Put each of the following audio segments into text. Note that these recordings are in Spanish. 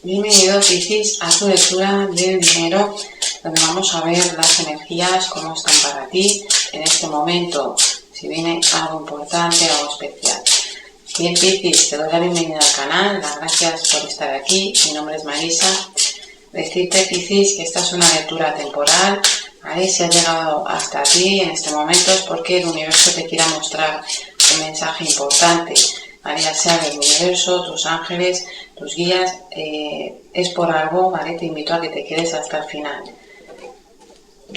Bienvenido, Piscis, a tu lectura del dinero, donde vamos a ver las energías, cómo están para ti en este momento, si viene algo importante, algo especial. Bien, Piscis, te doy la bienvenida al canal, las gracias por estar aquí. Mi nombre es Marisa. Decirte, Piscis, que esta es una lectura temporal, ¿vale? Si has llegado hasta ti en este momento es porque el universo te quiera mostrar un mensaje importante, ¿vale? Ya sea del universo, tus ángeles, tus guías, es por algo, ¿vale? Te invito a que te quedes hasta el final.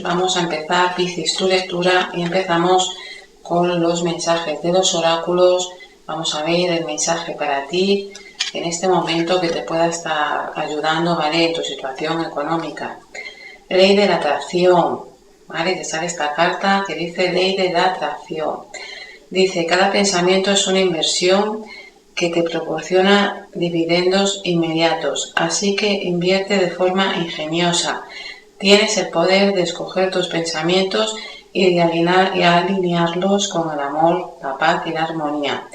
Vamos a empezar, Piscis, tu lectura, y empezamos con los mensajes de los oráculos. Vamos a ver el mensaje para ti en este momento que te pueda estar ayudando, ¿vale? En tu situación económica. Ley de la atracción, ¿vale? Te sale esta carta que dice Ley de la atracción. Dice, cada pensamiento es una inversión que te proporciona dividendos inmediatos, así que invierte de forma ingeniosa. Tienes el poder de escoger tus pensamientos y de alinearlos con el amor, la paz y la armonía.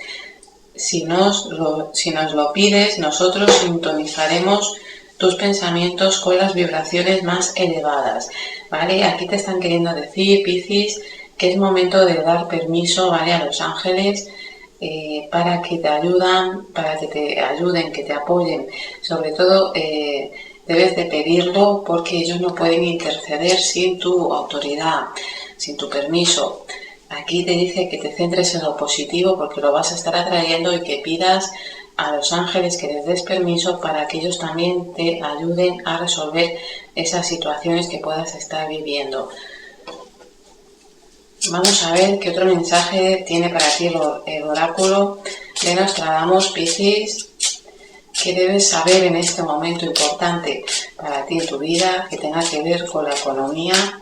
Si nos lo pides, nosotros sintonizaremos tus pensamientos con las vibraciones más elevadas, ¿vale? Aquí te están queriendo decir, Piscis, que es momento de dar permiso, ¿vale? A los ángeles para que te ayuden, que te apoyen. Sobre todo debes de pedirlo porque ellos no pueden interceder sin tu autoridad, sin tu permiso. Aquí te dice que te centres en lo positivo porque lo vas a estar atrayendo y que pidas a los ángeles que les des permiso para que ellos también te ayuden a resolver esas situaciones que puedas estar viviendo. Vamos a ver qué otro mensaje tiene para ti el oráculo de Nostradamus, Piscis. ¿Qué debes saber en este momento importante para ti en tu vida que tenga que ver con la economía?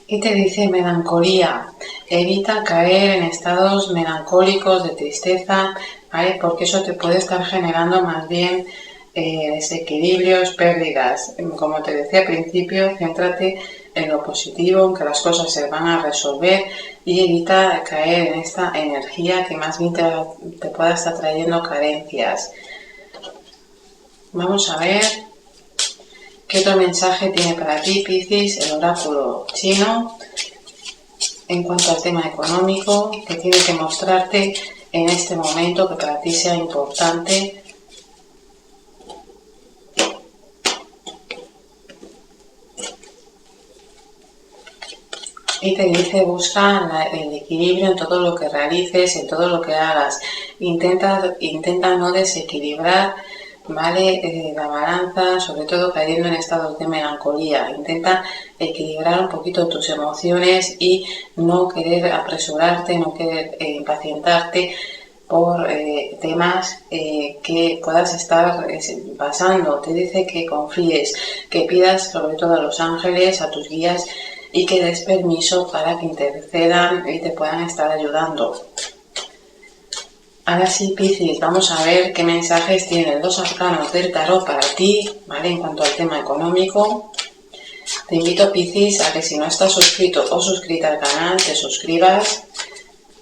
Y te dice melancolía. Evita caer en estados melancólicos de tristeza, ¿vale? Porque eso te puede estar generando más bien desequilibrios, pérdidas. Como te decía al principio, céntrate en lo positivo, en que las cosas se van a resolver y evita caer en esta energía que más bien te pueda estar trayendo carencias. Vamos a ver qué otro mensaje tiene para ti, Piscis, el oráculo chino. En cuanto al tema económico, que tiene que mostrarte en este momento que para ti sea importante. Y te dice, busca el equilibrio en todo lo que realices, en todo lo que hagas. Intenta no desequilibrar, ¿vale? La balanza, sobre todo cayendo en estados de melancolía. Intenta equilibrar un poquito tus emociones y no querer apresurarte, no querer impacientarte por temas que puedas estar pasando. Te dice que confíes, que pidas sobre todo a los ángeles, a tus guías, y que des permiso para que intercedan y te puedan estar ayudando. Ahora sí, Piscis, vamos a ver qué mensajes tienen los arcanos del tarot para ti, ¿vale? En cuanto al tema económico. Te invito, Piscis, a que si no estás suscrito o suscrita al canal, te suscribas,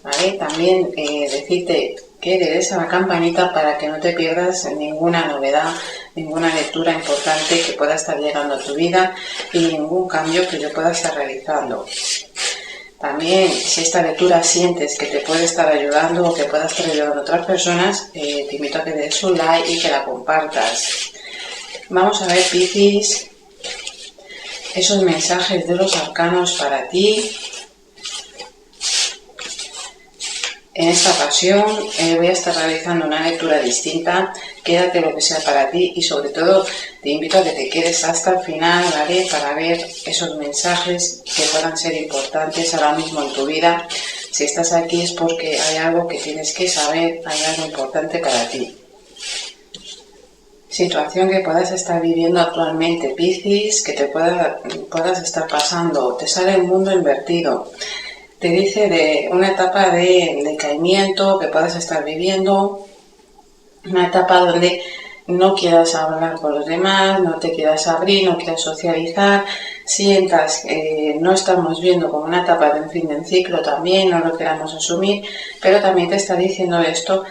¿vale? También decirte que le des a la campanita para que no te pierdas ninguna novedad, ninguna lectura importante que pueda estar llegando a tu vida y ningún cambio que yo pueda estar realizando. También, si esta lectura sientes que te puede estar ayudando o que pueda estar ayudando a otras personas, te invito a que le des un like y que la compartas. Vamos a ver, Piscis, esos mensajes de los arcanos para ti. En esta ocasión voy a estar realizando una lectura distinta. Quédate lo que sea para ti y sobre todo te invito a que te quedes hasta el final, ¿vale? Para ver esos mensajes que puedan ser importantes ahora mismo en tu vida. Si estás aquí es porque hay algo que tienes que saber, hay algo importante para ti. Situación que puedas estar viviendo actualmente, Piscis, que te puedas estar pasando. Te sale el mundo invertido. Te dice de una etapa de decaimiento que puedas estar viviendo, una etapa donde no quieras hablar con los demás, no te quieras abrir, no quieras socializar, sientas que no estamos viendo como una etapa de un fin de un ciclo también, no lo queramos asumir, pero también te está diciendo esto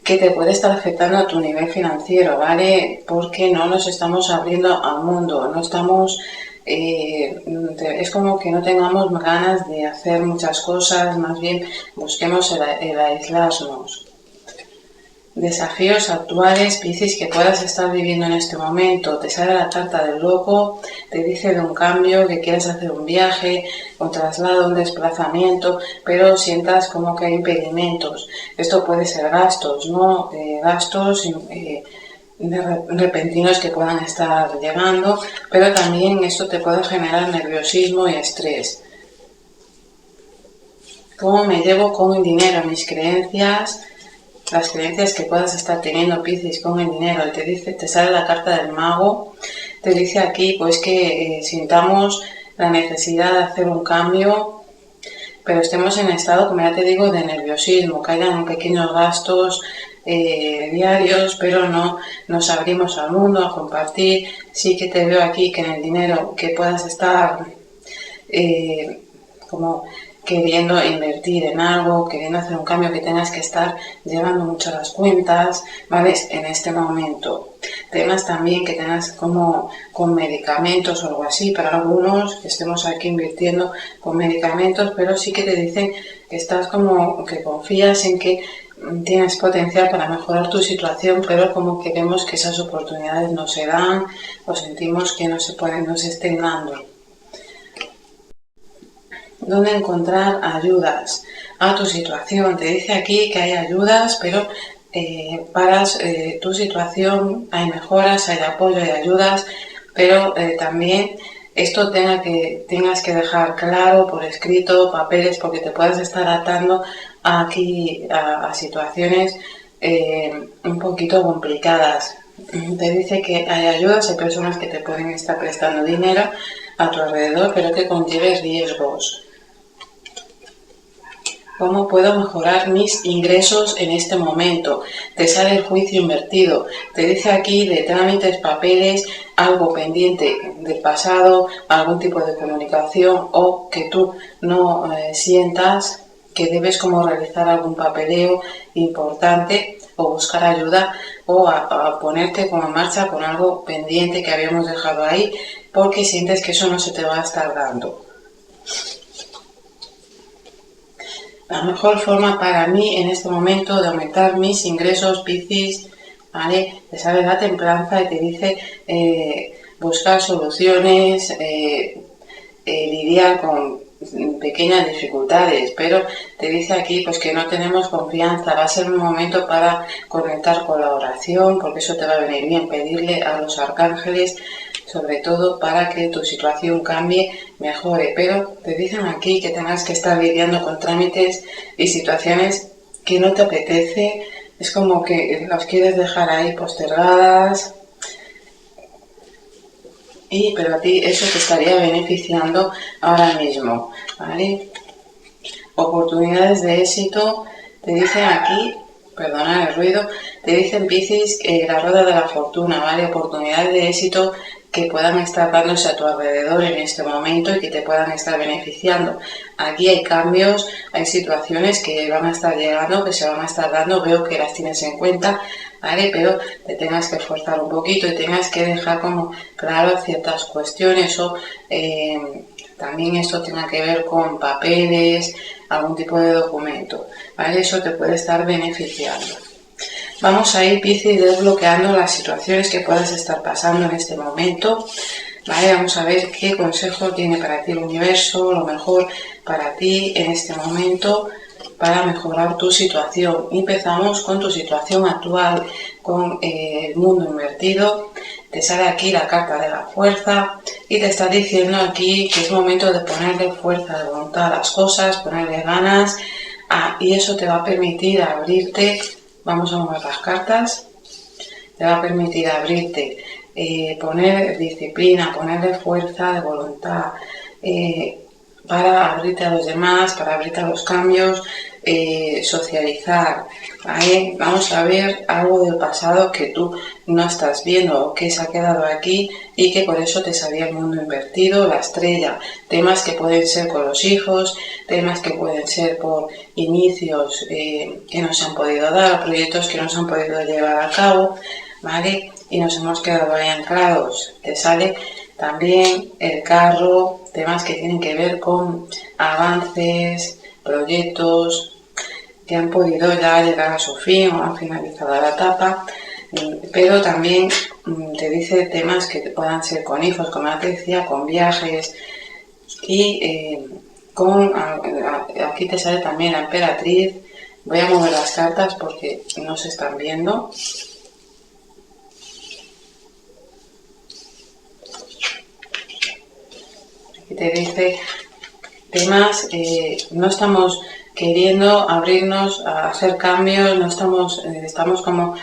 que te puede estar afectando a tu nivel financiero, ¿vale? Porque no nos estamos abriendo al mundo, no estamos... es como que no tengamos ganas de hacer muchas cosas, más bien busquemos el aislarnos. Desafíos actuales, Piscis, que puedas estar viviendo en este momento. Te sale la carta del loco, te dice de un cambio, que quieres hacer un viaje, un traslado, un desplazamiento, pero sientas como que hay impedimentos. Esto puede ser gastos, ¿no? Gastos repentinos que puedan estar llegando, pero también esto te puede generar nerviosismo y estrés. ¿Cómo me llevo con el dinero? Mis creencias... Las creencias que puedas estar teniendo, Piscis, con el dinero. Te sale la carta del mago, te dice aquí pues que sintamos la necesidad de hacer un cambio, pero estemos en estado, como ya te digo, de nerviosismo, que hayan pequeños gastos diarios, pero no nos abrimos al mundo, a compartir. Sí que te veo aquí que en el dinero que puedas estar como queriendo invertir en algo, queriendo hacer un cambio, que tengas que estar llevando mucho las cuentas, ¿vale? En este momento. Temas también que tengas como con medicamentos o algo así, para algunos que estemos aquí invirtiendo con medicamentos, pero sí que te dicen que estás como que confías en que tienes potencial para mejorar tu situación, pero como que vemos que esas oportunidades no se dan o sentimos que no se estén dando. ¿Dónde encontrar ayudas a tu situación? Te dice aquí que hay ayudas, pero para tu situación hay mejoras, hay apoyo, hay ayudas, pero también esto tengas que dejar claro por escrito, papeles, porque te puedes estar atando aquí a situaciones un poquito complicadas. Te dice que hay ayudas, hay personas que te pueden estar prestando dinero a tu alrededor, pero que conlleve riesgos. ¿Cómo puedo mejorar mis ingresos en este momento? Te sale el juicio invertido. Te dice aquí de trámites, papeles, algo pendiente del pasado, algún tipo de comunicación, o que tú no sientas que debes como realizar algún papeleo importante o buscar ayuda o a ponerte como en marcha con algo pendiente que habíamos dejado ahí, porque sientes que eso no se te va a estar dando. La mejor forma para mí en este momento de aumentar mis ingresos, Piscis, ¿vale? Te sale la templanza y te dice buscar soluciones, lidiar con pequeñas dificultades, pero te dice aquí pues que no tenemos confianza. Va a ser un momento para conectar con la oración, porque eso te va a venir bien, pedirle a los arcángeles, sobre todo para que tu situación cambie, mejore, pero te dicen aquí que tengas que estar lidiando con trámites y situaciones que no te apetece, es como que las quieres dejar ahí postergadas, pero a ti eso te estaría beneficiando ahora mismo, ¿vale? Oportunidades de éxito, te dicen aquí, perdona el ruido, te dicen, Piscis, la rueda de la fortuna, ¿vale? Oportunidades de éxito que puedan estar dándose a tu alrededor en este momento y que te puedan estar beneficiando. Aquí hay cambios, hay situaciones que van a estar llegando, que se van a estar dando, veo que las tienes en cuenta, ¿vale? Pero te tengas que esforzar un poquito y tengas que dejar como claro ciertas cuestiones o también esto tenga que ver con papeles, algún tipo de documento, ¿vale? Eso te puede estar beneficiando. Vamos a ir, Piscis, desbloqueando las situaciones que puedas estar pasando en este momento, ¿vale? Vamos a ver qué consejo tiene para ti el universo, lo mejor para ti en este momento para mejorar tu situación. Empezamos con tu situación actual, con el mundo invertido. Te sale aquí la carta de la fuerza y te está diciendo aquí que es momento de ponerle fuerza de voluntad a las cosas, ponerle ganas, y eso te va a permitir abrirte. Vamos a mover las cartas. Te va a permitir abrirte, poner disciplina, ponerle fuerza de voluntad, para abrirte a los demás, para abrirte a los cambios, socializar, ¿vale? Vamos a ver algo del pasado que tú no estás viendo o que se ha quedado aquí y que por eso te salía el mundo invertido, la estrella, temas que pueden ser con los hijos, temas que pueden ser por inicios que no se han podido dar, proyectos que no se han podido llevar a cabo, ¿vale? Y nos hemos quedado ahí anclados. Te sale también el carro, temas que tienen que ver con avances, proyectos que han podido ya llegar a su fin o han finalizado la etapa, pero también te dice temas que puedan ser con hijos, como te decía, con viajes y aquí te sale también la emperatriz. Voy a mover las cartas porque no se están viendo. Aquí te dice temas, no estamos queriendo abrirnos a hacer cambios, no estamos como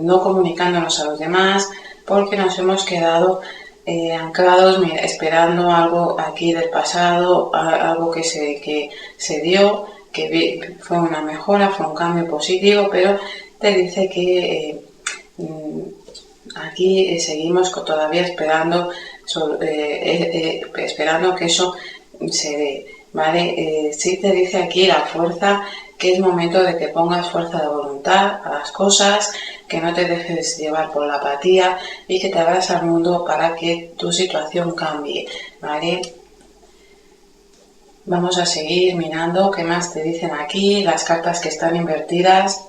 no comunicándonos a los demás porque nos hemos quedado anclados esperando algo aquí del pasado, algo que se dio, que fue una mejora, fue un cambio positivo, pero te dice que aquí seguimos todavía esperando que eso se dé, ¿vale? Sí te dice aquí la fuerza, que es momento de que pongas fuerza de voluntad a las cosas, que no te dejes llevar por la apatía y que te abras al mundo para que tu situación cambie, ¿vale? Vamos a seguir mirando qué más te dicen aquí, las cartas que están invertidas.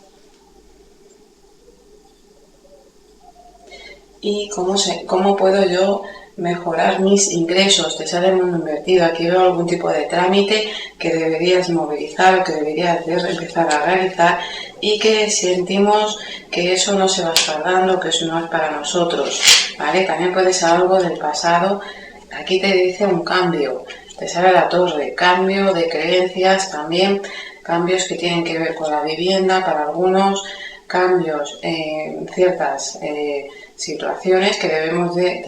Y cómo puedo yo mejorar mis ingresos. Te sale el mundo invertido. Aquí veo algún tipo de trámite que deberías movilizar o que deberías empezar a realizar y que sentimos que eso no se va tardando, que eso no es para nosotros, ¿vale? También puede ser algo del pasado. Aquí te dice un cambio. Te sale la torre, cambio de creencias también, cambios que tienen que ver con la vivienda para algunos, cambios en ciertas situaciones que debemos de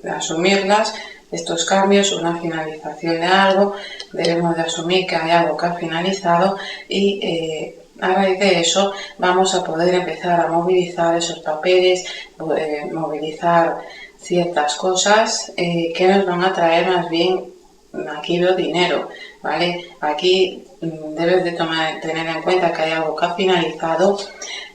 asumirlas, estos cambios, una finalización de algo, debemos de asumir que hay algo que ha finalizado y a raíz de eso vamos a poder empezar a movilizar esos papeles, movilizar ciertas cosas que nos van a traer más bien, aquí veo dinero, ¿vale? Aquí debes de tener en cuenta que hay algo que ha finalizado,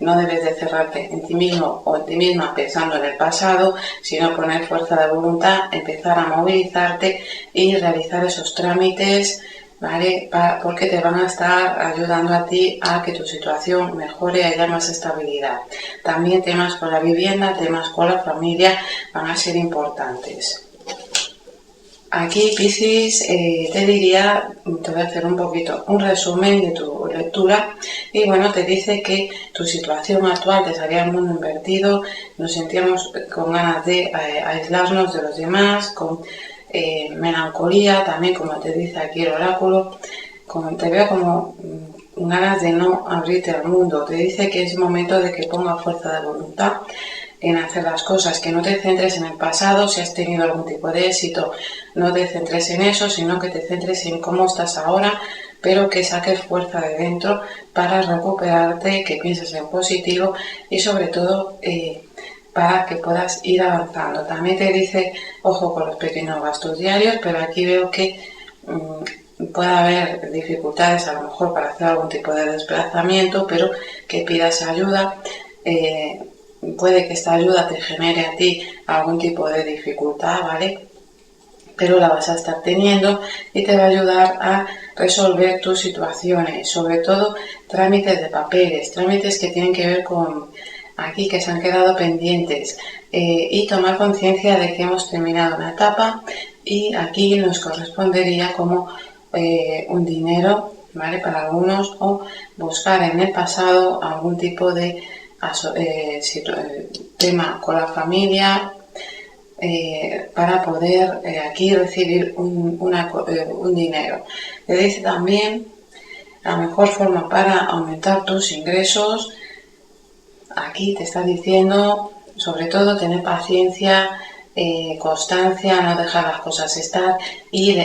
no debes de cerrarte en ti mismo o en ti misma pensando en el pasado, sino poner fuerza de voluntad, empezar a movilizarte y realizar esos trámites, ¿vale? Porque te van a estar ayudando a ti a que tu situación mejore y haya más estabilidad. También temas con la vivienda, temas con la familia van a ser importantes. Aquí, Piscis, te diría, te voy a hacer un resumen de tu lectura y bueno, te dice que tu situación actual te salía el mundo invertido, nos sentíamos con ganas de aislarnos de los demás, con melancolía, también como te dice aquí el oráculo, te veo como ganas de no abrirte al mundo, te dice que es momento de que pongas fuerza de voluntad en hacer las cosas, que no te centres en el pasado, si has tenido algún tipo de éxito, no te centres en eso, sino que te centres en cómo estás ahora, pero que saques fuerza de dentro para recuperarte, que pienses en positivo y sobre todo para que puedas ir avanzando. También te dice, ojo con los pequeños gastos diarios, pero aquí veo que puede haber dificultades a lo mejor para hacer algún tipo de desplazamiento, pero que pidas ayuda. Puede que esta ayuda te genere a ti algún tipo de dificultad, ¿vale? Pero la vas a estar teniendo y te va a ayudar a resolver tus situaciones, sobre todo trámites de papeles, trámites que tienen que ver con aquí que se han quedado pendientes y tomar conciencia de que hemos terminado una etapa y aquí nos correspondería como un dinero, ¿vale? Para algunos o buscar en el pasado algún tipo de tema con la familia para poder aquí recibir un dinero. Te dice también la mejor forma para aumentar tus ingresos. Aquí te está diciendo sobre todo tener paciencia, constancia, no dejar las cosas estar y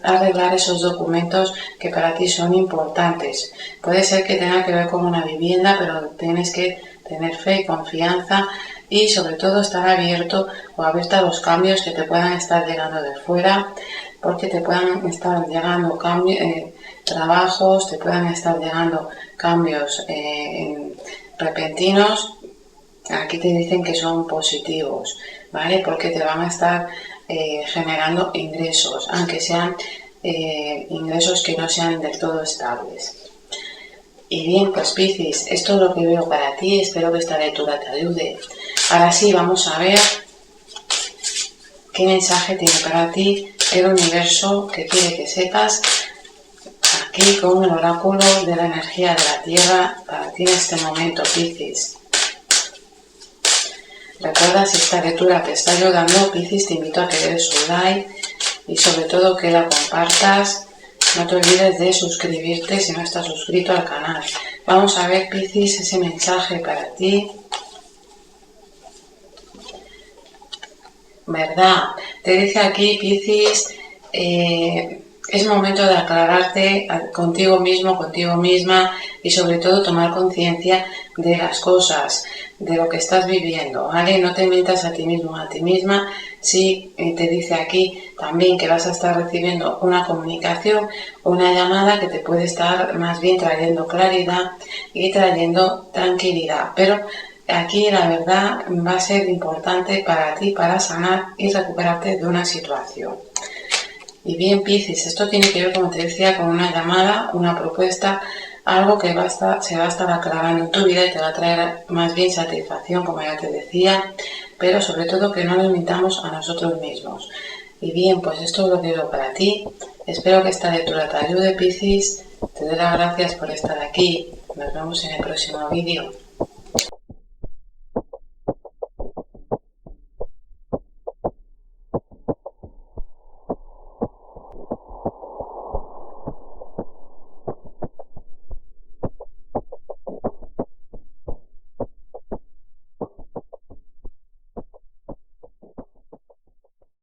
arreglar esos documentos que para ti son importantes. Puede ser que tenga que ver con una vivienda, pero tienes que tener fe y confianza y sobre todo estar abierto o abierta a los cambios que te puedan estar llegando de fuera, porque te puedan estar llegando trabajos, te puedan estar llegando cambios repentinos. Aquí te dicen que son positivos, ¿vale? Porque te van a estar generando ingresos, aunque sean ingresos que no sean del todo estables. Y bien, pues Piscis, esto es lo que veo para ti, espero que esta lectura te ayude. Ahora sí, vamos a ver qué mensaje tiene para ti el universo que quiere que sepas aquí con el oráculo de la energía de la Tierra para ti en este momento, Piscis. Recuerda, si esta lectura te está ayudando, Piscis, te invito a que le des un like y sobre todo que la compartas. No te olvides de suscribirte si no estás suscrito al canal. Vamos a ver, Piscis, ese mensaje para ti. ¿Verdad? Te dice aquí, Piscis, es momento de aclararte contigo mismo, contigo misma y sobre todo tomar conciencia de las cosas, de lo que estás viviendo, ¿vale? No te mientas a ti mismo, a ti misma. Sí, te dice aquí también que vas a estar recibiendo una comunicación, una llamada que te puede estar más bien trayendo claridad y trayendo tranquilidad, pero aquí la verdad va a ser importante para ti para sanar y recuperarte de una situación. Y bien, Piscis, esto tiene que ver, como te decía, con una llamada, una propuesta, algo que se va a estar aclarando en tu vida y te va a traer más bien satisfacción, como ya te decía, pero sobre todo que no nos mintamos a nosotros mismos. Y bien, pues esto es lo que veo para ti. Espero que esta lectura te ayude, Piscis. Te doy las gracias por estar aquí. Nos vemos en el próximo vídeo.